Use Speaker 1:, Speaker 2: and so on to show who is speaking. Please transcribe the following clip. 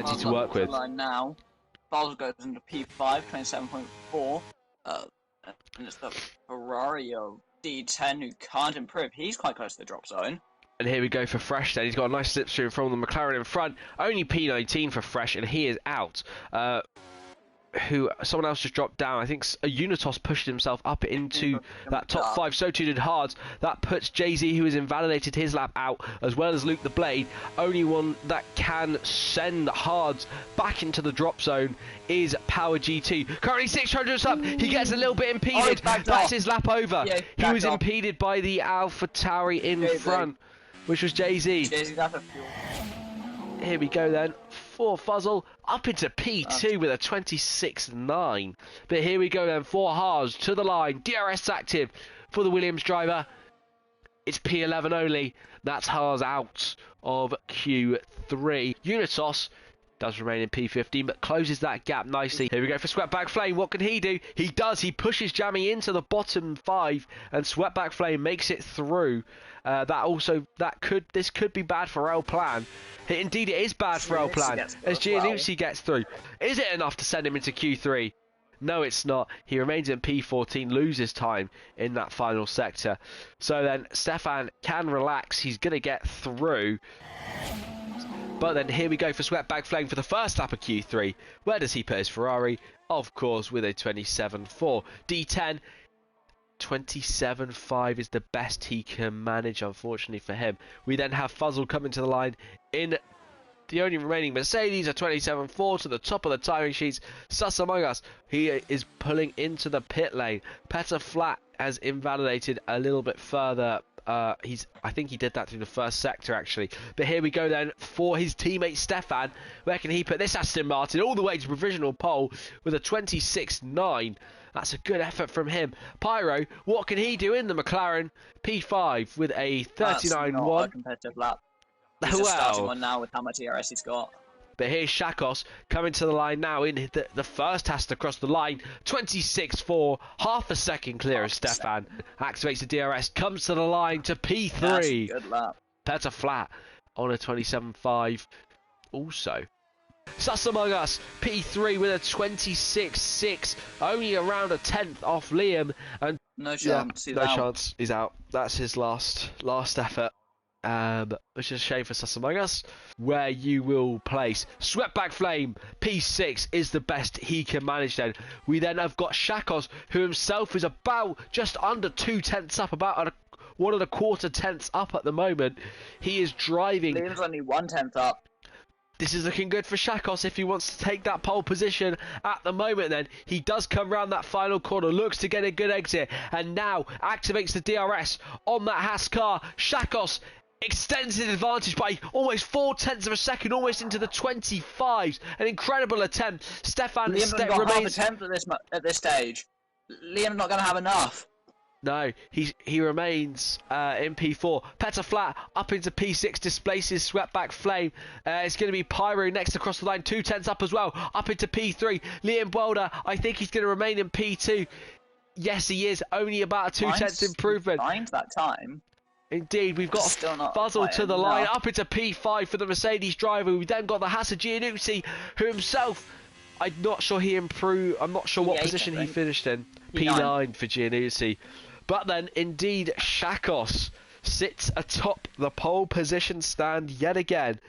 Speaker 1: plenty to work with.
Speaker 2: Line now. Basel goes into P5, 27.4. And it's the Ferrari of D10 who can't improve. He's quite close to the drop zone.
Speaker 1: And here we go for Fresh then. He's got a nice slipstream from the McLaren in front. Only P19 for Fresh, and he is out. Someone else just dropped down. I think a Unitos pushed himself up into that top 5. So too did Hards. That puts Jay-Z, who has invalidated his lap, out, as well as Luke the Blade. Only one that can send Hards back into the drop zone is Power GT. Currently 600 up. He gets a little bit impeded. That's his lap over. Yeah, he was impeded by the Alpha Tauri in front, which was Jay-Z. Here we go then. For Fuzzle, up into P2 with a 26.9. But here we go then, for Haas to the line. DRS active for the Williams driver. It's P11 only. That's Haas out of Q3. Unitos does remain in P15, but closes that gap nicely. Here we go for Sweatback Flame. What can he do? He does. He pushes Jammy into the bottom 5, and Sweatback Flame makes it through. This could be bad for El Plan. Indeed, it is bad for El Plan, as Giannuzzi gets through. Is it enough to send him into Q3? No, it's not. He remains in P14, loses time in that final sector. So then, Stefan can relax. He's going to get through. But then here we go for Sweatbag Flame for the first lap of Q3. Where does he put his Ferrari? Of course, with a 27.4. D10, 27.5 is the best he can manage, unfortunately for him. We then have Fuzzle coming to the line in the only remaining Mercedes, a 27.4 to the top of the timing sheets. Sus among us, he is pulling into the pit lane. Petter Flat has invalidated a little bit further. I think he did that through the first sector, actually. But here we go then for his teammate Stefan. Where can he put this Aston Martin? All the way to provisional pole with a 26.9. That's a good effort from him. Pyro, what can he do in the McLaren? P5 with a 39.1.
Speaker 2: That's not a competitive lap. He's just starting one now with how much ERS he's got.
Speaker 1: But here's Shaqos coming to the line now in the first has to cross the line. 26.4, half a second clear of Stefan. Activates the DRS, comes to the line to P3.
Speaker 2: That's a good lap.
Speaker 1: Petter Flat on a 27.5 also. Sus among us, P3 with a 26.6, only around a 10th off Liam. And
Speaker 2: no chance,
Speaker 1: no chance, he's out. That's his last effort. Which is a shame for Sus among us. Where you will place Sweatback Flame, P6 is the best he can manage then. We then have got Shaqos, who himself is about just under 2 tenths up, about 1.25 tenths up at the moment. He is driving.
Speaker 2: Liam's only 1 tenth up.
Speaker 1: This is looking good for Shaqos if he wants to take that pole position at the moment then. He does come round that final corner, looks to get a good exit, and now activates the DRS on that Haas car. Shaqos extends his advantage by almost 4 tenths of a second, almost into the 25s. An incredible attempt. Stefan
Speaker 2: remains half a tenth at this stage. Liam's not going to have enough.
Speaker 1: No, he remains in P4. Petter Flat up into P6, displaces Sweatback Flame. It's going to be Pyro next across the line, 2 tenths up as well, up into P3. Liam Welder, I think he's going to remain in P2. Yes, he is. Only about a 2 tenths improvement.
Speaker 2: Mine's that time.
Speaker 1: Indeed, we've got Fuzzle to the line, up into P5 for the Mercedes driver. We've then got the Haas Giannuzzi, who himself, I'm not sure he improved. I'm not sure what position he finished in. P9 for Giannuzzi. But then, indeed, Shaqos sits atop the pole position stand yet again.